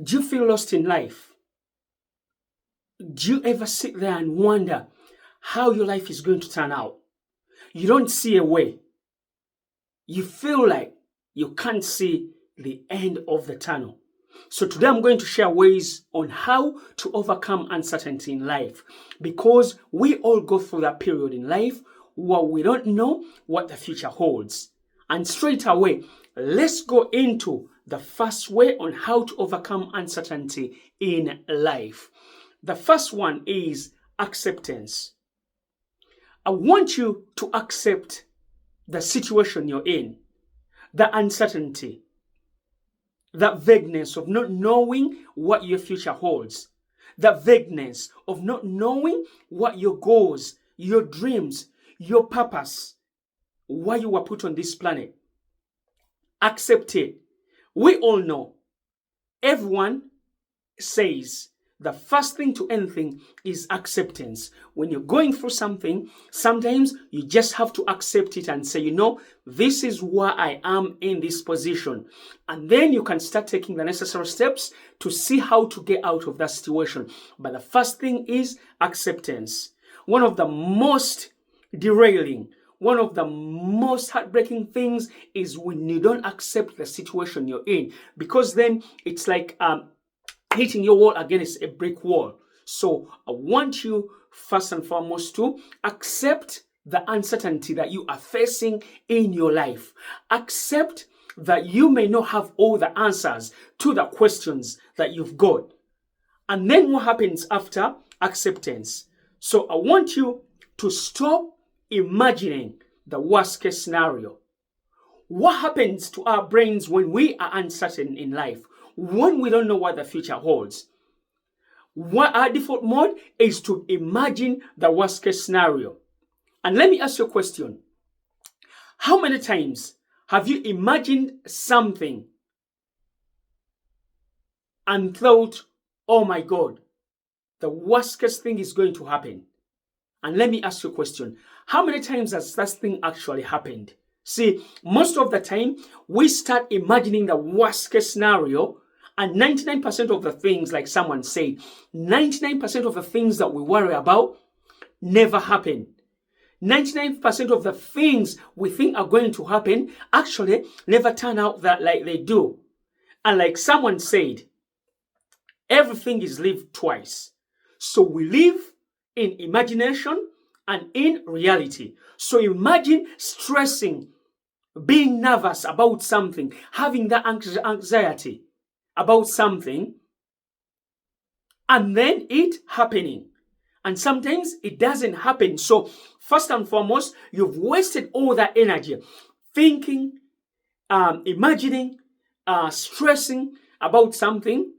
Do you feel lost in life? Do you ever sit there and wonder how your life is going to turn out? You don't see a way. You feel like you can't see the end of the tunnel. So today I'm going to share ways on how to overcome uncertainty in life, because we all go through that period in life where we don't know what the future holds. And straight away, let's go into the first way on how to overcome uncertainty in life. The first one is acceptance. I want you to accept the situation you're in, the uncertainty, that vagueness of not knowing what your future holds, the vagueness of not knowing what your goals, your dreams, your purpose, why you were put on this planet. Accept it. We all know, everyone says the first thing to anything is acceptance. When you're going through something, sometimes you just have to accept it and say, this is why I am in this position. And then you can start taking the necessary steps to see how to get out of that situation. But the first thing is acceptance. One of the most derailing, one of the most heartbreaking things is when you don't accept the situation you're in, because then it's like hitting your wall against a brick wall. So I want you first and foremost to accept the uncertainty that you are facing in your life. Accept that you may not have all the answers to the questions that you've got. And then what happens after acceptance? So I want you to stop imagining the worst case scenario. What happens to our brains when we are uncertain in life? When we don't know what the future holds? What our default mode is to imagine the worst case scenario. And let me ask you a question. How many times have you imagined something and thought, oh my God, the worst case thing is going to happen? And let me ask you a question. How many times has that thing actually happened? See, most of the time, we start imagining the worst case scenario, and 99% of the things, like someone said, 99% of the things that we worry about never happen. 99% of the things we think are going to happen actually never turn out that like they do. And like someone said, everything is lived twice. So we live in imagination and in reality. So imagine stressing, being nervous about something, having that anxiety about something, and then it happening. And sometimes it doesn't happen. So first and foremost, you've wasted all that energy thinking, imagining, stressing about something.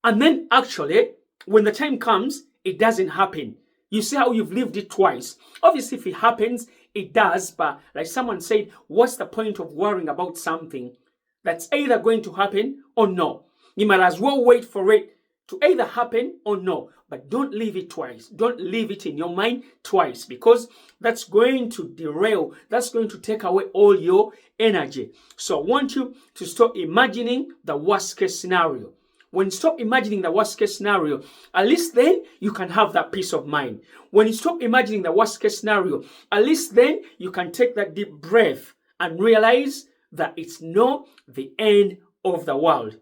And then actually, when the time comes, it doesn't happen. You see how you've lived it twice. Obviously, if it happens, it does. But like someone said, what's the point of worrying about something that's either going to happen or no? You might as well wait for it to either happen or no. But don't leave it twice. Don't leave it in your mind twice, because that's going to derail. That's going to take away all your energy. So I want you to stop imagining the worst case scenario. When you stop imagining the worst case scenario, at least then you can have that peace of mind. When you stop imagining the worst case scenario, at least then you can take that deep breath and realize that it's not the end of the world.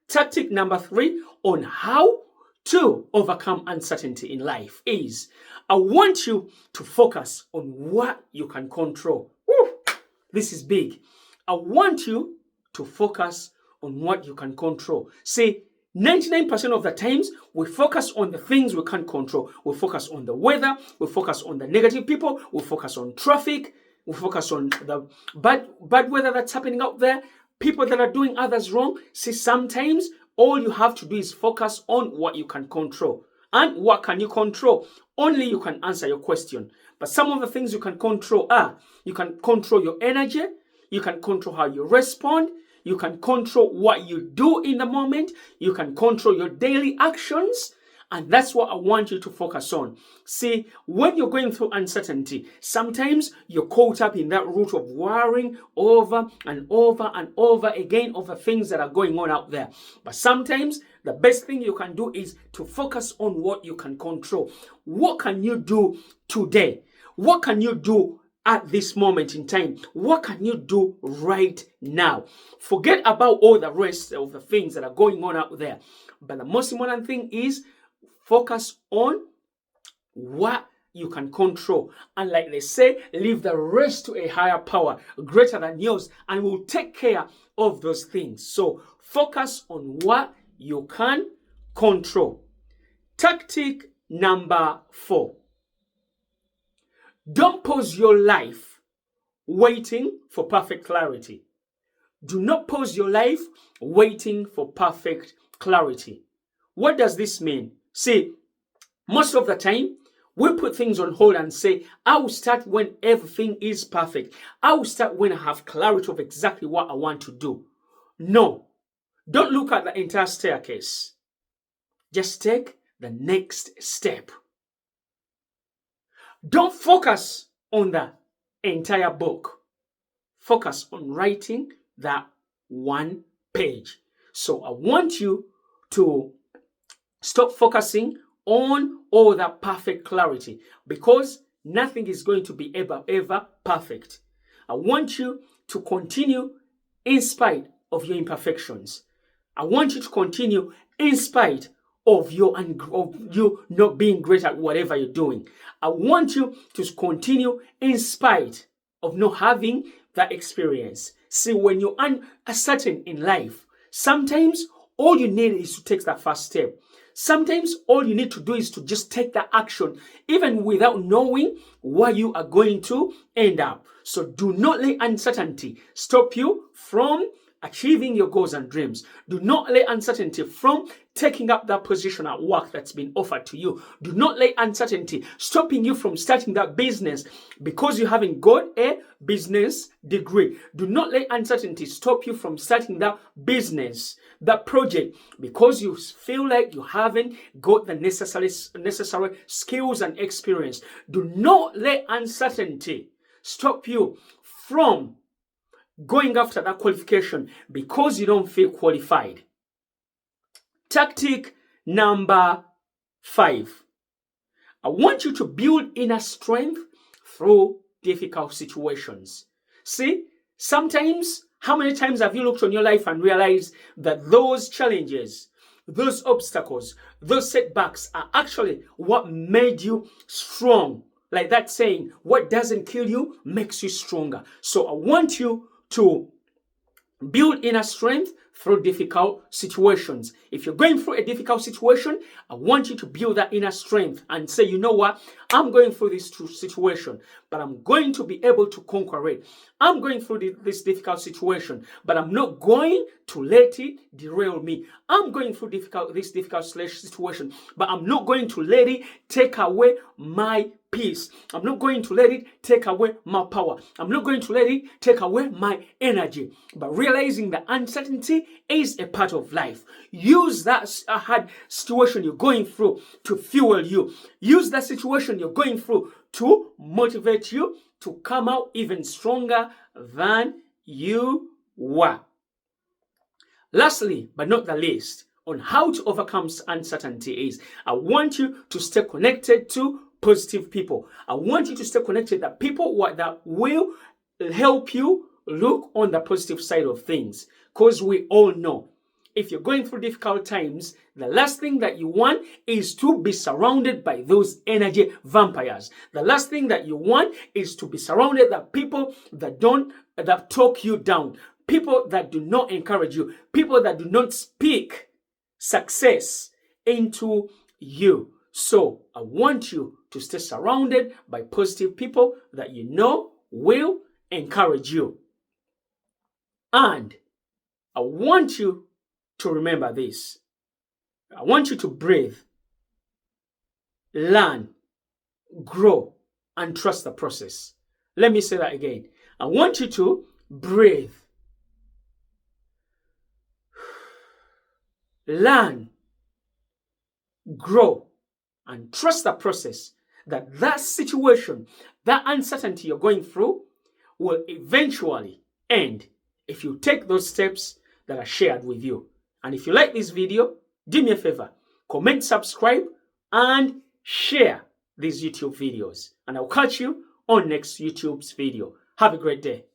Tactic number 3 on how to overcome uncertainty in life is, I want you to focus on what you can control. Woo! This is big. I want you to focus on what you can control. See, 99% of the times we focus on the things we can't control. We focus on the weather, we focus on the negative people, we focus on traffic, we focus on the bad weather that's happening out there, people that are doing others wrong. See, sometimes all you have to do is focus on what you can control. And what can you control? Only you can answer your question. But some of the things you can control are, you can control your energy, you can control how you respond, you can control what you do in the moment, you can control your daily actions, And that's what I want you to focus on. See, when you're going through uncertainty, sometimes you're caught up in that route of worrying over and over and over again over things that are going on out there. But sometimes the best thing you can do is to focus on what you can control. What can you do today? What can you do at this moment in time? What can you do right now? Forget about all the rest of the things that are going on out there. But the most important thing is focus on what you can control. And like they say, leave the rest to a higher power greater than yours, and will take care of those things. So focus on what you can control. Tactic number 4. Don't pause your life waiting for perfect clarity. Do not pause your life waiting for perfect clarity. What does this mean? See, most of the time, we put things on hold and say, I will start when everything is perfect. I will start when I have clarity of exactly what I want to do. No, don't look at the entire staircase. Just take the next step. Don't focus on the entire book. Focus on writing that one page. So I want you to stop focusing on all that perfect clarity, because nothing is going to be ever perfect. I want you to continue in spite of your imperfections. I want you to continue in spite of you not being great at whatever you're doing. I want you to continue in spite of not having that experience. See, when you're uncertain in life, sometimes all you need is to take that first step. Sometimes all you need to do is to just take that action, even without knowing where you are going to end up. So do not let uncertainty stop you from achieving your goals and dreams. Do not let uncertainty from taking up that position at work that's been offered to you. Do not let uncertainty stopping you from starting that business because you haven't got a business degree. Do not let uncertainty stop you from starting that business, that project, because you feel like you haven't got the necessary skills and experience. Do not let uncertainty stop you from going after that qualification because you don't feel qualified. Tactic number 5. I want you to build inner strength through difficult situations. See, sometimes, how many times have you looked on your life and realized that those challenges, those obstacles, those setbacks are actually what made you strong? Like that saying, what doesn't kill you makes you stronger. So I want you to build inner strength through difficult situations. If you're going through a difficult situation, I want you to build that inner strength and say, you know what? I'm going through this situation, but I'm going to be able to conquer it. I'm going through this difficult situation, but I'm not going to let it derail me. I'm going through this difficult situation, but I'm not going to let it take away my peace. I'm not going to let it take away my power. I'm not going to let it take away my energy. But realizing that uncertainty is a part of life. Use that hard situation you're going through to fuel you. Use that situation you're going through to motivate you to come out even stronger than you were. Lastly, but not the least, on how to overcome uncertainty is, I want you to stay connected to positive people. I want you to stay connected to people that will help you look on the positive side of things. Because we all know, if you're going through difficult times, the last thing that you want is to be surrounded by those energy vampires. The last thing that you want is to be surrounded by people that talk you down, people that do not encourage you, people that do not speak success into you. So I want you to stay surrounded by positive people that you know will encourage you. And I want you to remember this. I want you to breathe, learn, grow, and trust the process. Let me say that again. I want you to breathe, learn, grow, and trust the process, that situation, that uncertainty you're going through will eventually end if you take those steps that are shared with you. And if you like this video, do me a favor, comment, subscribe, and share these YouTube videos. And I'll catch you on next YouTube's video. Have a great day.